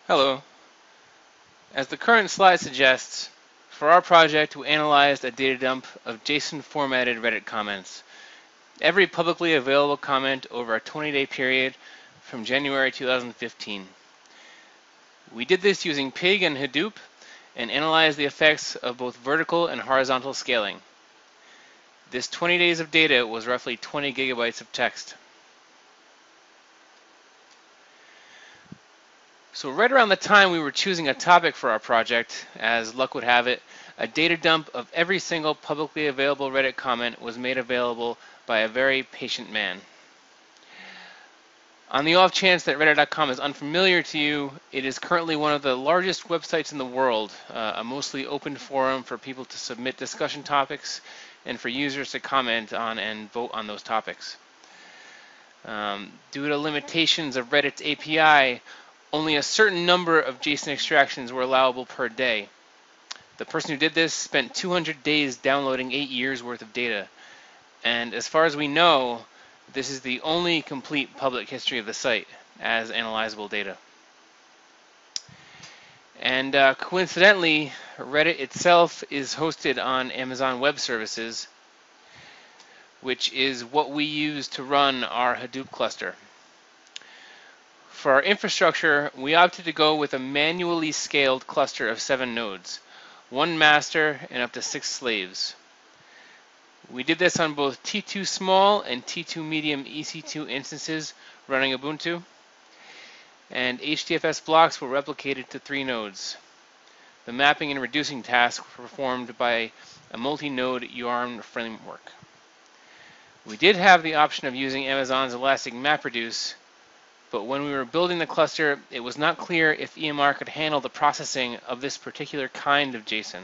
Hello. As the current slide suggests, for our project we analyzed a data dump of JSON formatted Reddit comments. Every publicly available comment over a 20-day period from January 2015. We did this using Pig and Hadoop and analyzed the effects of both vertical and horizontal scaling. This 20 days of data was roughly 20 gigabytes of text. So right around the time we were choosing a topic for our project, as luck would have it, a data dump of every single publicly available Reddit comment was made available by a very patient man. On the off chance that Reddit.com is unfamiliar to you, it is currently one of the largest websites in the world, a mostly open forum for people to submit discussion topics and for users to comment on and vote on those topics. Due to limitations of Reddit's API, only a certain number of JSON extractions were allowable per day. The person who did this spent 200 days downloading 8 years worth of data. And as far as we know, this is the only complete public history of the site as analyzable data. And coincidentally, Reddit itself is hosted on Amazon Web Services, which is what we use to run our Hadoop cluster. For our infrastructure, we opted to go with a manually scaled cluster of 7 nodes, 1 master and up to 6 slaves. We did this on both T2 small and T2 medium EC2 instances running Ubuntu, and HDFS blocks were replicated to 3 nodes. The mapping and reducing tasks were performed by a multi-node YARN framework. We did have the option of using Amazon's Elastic MapReduce, but when we were building the cluster, it was not clear if EMR could handle the processing of this particular kind of JSON,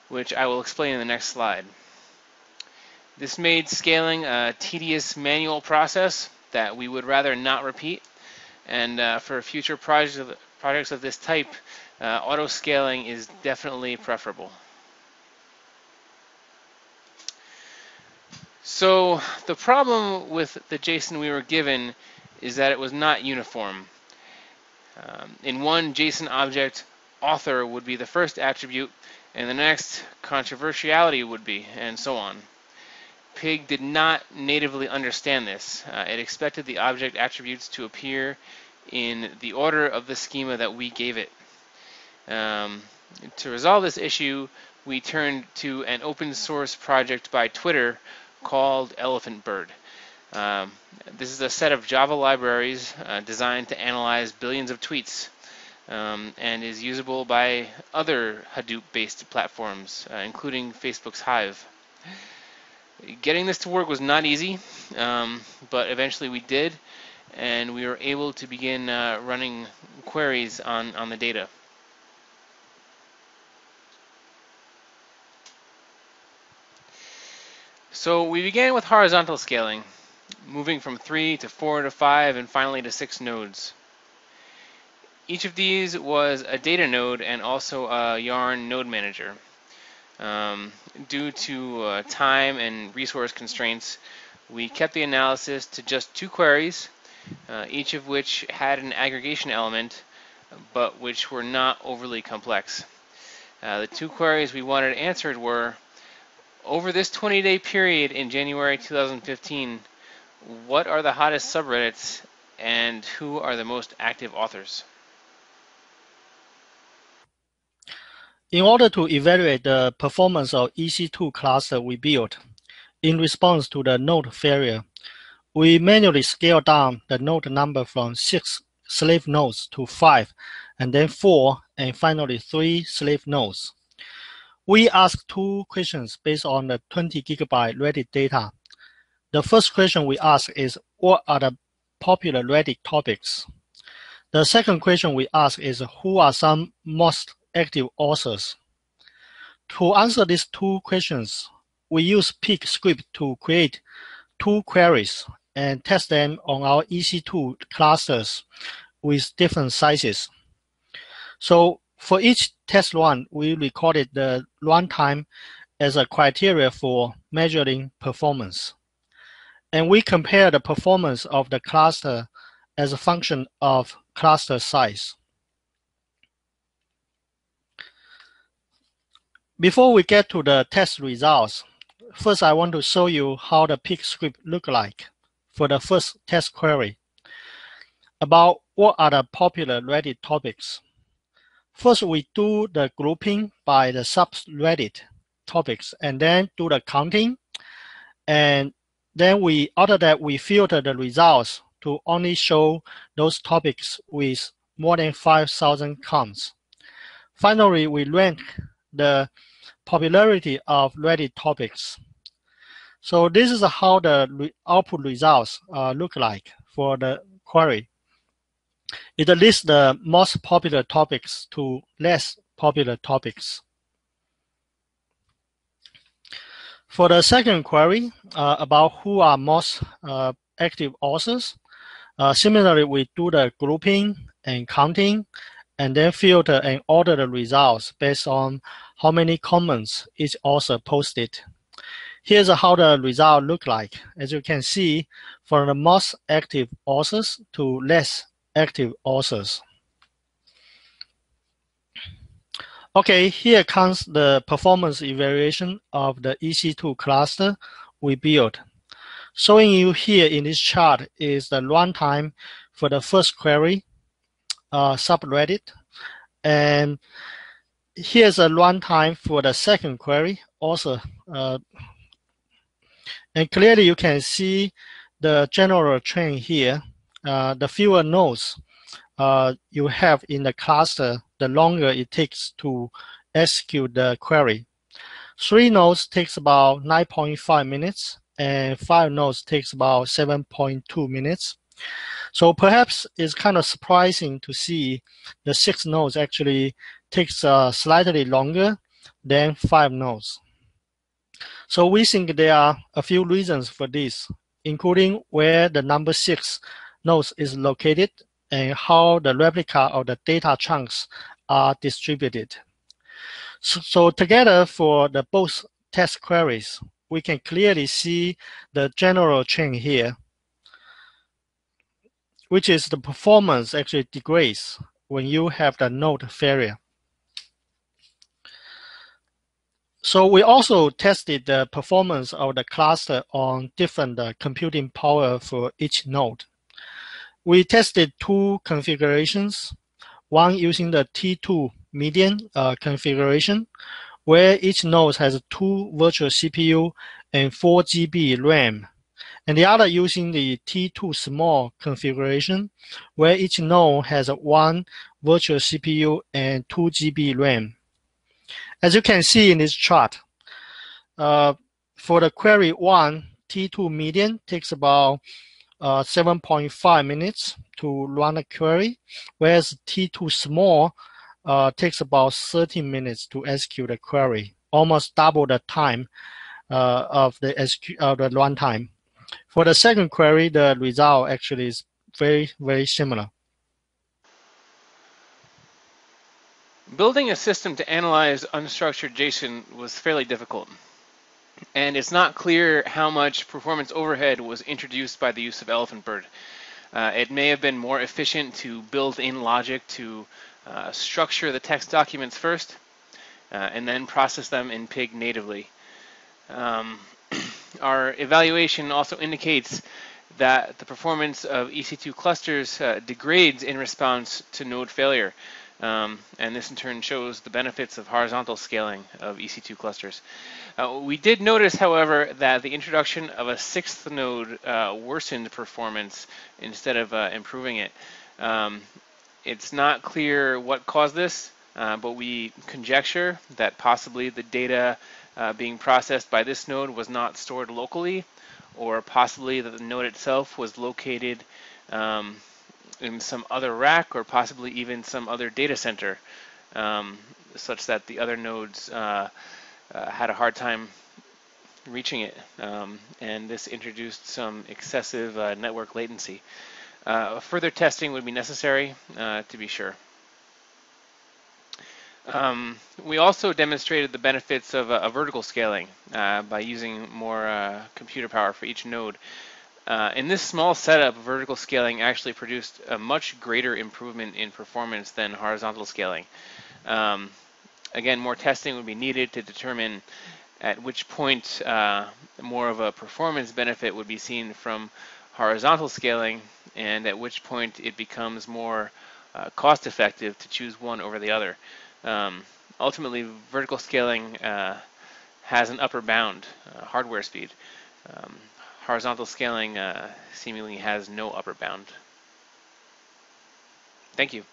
which I will explain in the next slide. This made scaling a tedious manual process that we would rather not repeat, and for future projects of this type, auto-scaling is definitely preferable. So the problem with the JSON we were given is that it was not uniform. In one JSON object, author would be the first attribute, and the next, controversiality would be, and so on. Pig did not natively understand this. It expected the object attributes to appear in the order of the schema that we gave it. To resolve this issue, we turned to an open source project by Twitter called Elephant Bird. This is a set of Java libraries designed to analyze billions of tweets and is usable by other Hadoop-based platforms, including Facebook's Hive. Getting this to work was not easy, but eventually we did, and we were able to begin running queries on the data. So we began with horizontal scaling, moving from 3 to 4 to 5 and finally to 6 nodes. Each of these was a data node and also a YARN node manager. Due to time and resource constraints, we kept the analysis to just 2 queries, each of which had an aggregation element, but which were not overly complex. The 2 queries we wanted answered were, over this 20-day period in January 2015, what are the hottest subreddits and who are the most active authors? In order to evaluate the performance of EC2 cluster we built, in response to the node failure, we manually scaled down the node number from 6 slave nodes to 5, and then 4, and finally 3 slave nodes. We asked 2 questions based on the 20 gigabyte Reddit data. The first question we asked is, what are the popular Reddit topics? The second question we asked is, who are some most active authors? To answer these 2 questions, we use Pig script to create 2 queries and test them on our EC2 clusters with different sizes. So for each test run, we recorded the runtime as a criteria for measuring performance. And we compare the performance of the cluster as a function of cluster size. Before we get to the test results, first I want to show you how the pig script look like for the first test query about what are the popular Reddit topics. First, we do the grouping by the subreddit topics and then do the counting. And then after that, we filter the results to only show those topics with more than 5,000 counts. Finally, we rank the popularity of Reddit topics. So this is how the output results look like for the query. It lists the most popular topics to less popular topics. For the second query about who are most active authors, similarly, we do the grouping and counting, and then filter and order the results based on how many comments each author posted. Here's how the result look like. As you can see, from the most active authors to less active authors. Okay, here comes the performance evaluation of the EC2 cluster we built. Showing you here in this chart is the runtime for the first query subreddit, and here's a runtime for the second query also. And clearly you can see the general trend here. The fewer nodes you have in the cluster, the longer it takes to execute the query. 3 nodes takes about 9.5 minutes, and 5 nodes takes about 7.2 minutes. So perhaps it's kind of surprising to see the 6 nodes actually takes slightly longer than 5 nodes. So we think there are a few reasons for this, including where the number 6 nodes is located and how the replica of the data chunks are distributed. So together for the both test queries, we can clearly see the general trend here, which is the performance actually degrades when you have the node failure. So we also tested the performance of the cluster on different computing power for each node. We tested 2 configurations, one using the T2 median configuration, where each node has 2 virtual CPU and 4 GB RAM, and the other using the T2 small configuration, where each node has 1 virtual CPU and 2 GB RAM. As you can see in this chart, for the query 1, T2 median takes about 7.5 minutes to run a query, whereas T2 small takes about 13 minutes to execute a query, almost double the time of the runtime. For the second query, the result actually is very, very similar. Building a system to analyze unstructured JSON was fairly difficult, and it's not clear how much performance overhead was introduced by the use of Elephant Bird. It may have been more efficient to build in logic to structure the text documents first and then process them in Pig natively. Our evaluation also indicates that the performance of EC2 clusters degrades in response to node failure. And this in turn shows the benefits of horizontal scaling of EC2 clusters. We did notice, however, that the introduction of a 6th node worsened performance instead of improving it. It's not clear what caused this, but we conjecture that possibly the data being processed by this node was not stored locally, or possibly that the node itself was located in some other rack, or possibly even some other data center, such that the other nodes had a hard time reaching it, and this introduced some excessive network latency. Further testing would be necessary to be sure. We also demonstrated the benefits of a vertical scaling by using more computer power for each node. In this small setup, vertical scaling actually produced a much greater improvement in performance than horizontal scaling. Again, more testing would be needed to determine at which point more of a performance benefit would be seen from horizontal scaling, and at which point it becomes more cost effective to choose one over the other. Ultimately, vertical scaling has an upper bound, hardware speed. Um, Horizontal scaling seemingly has no upper bound. Thank you.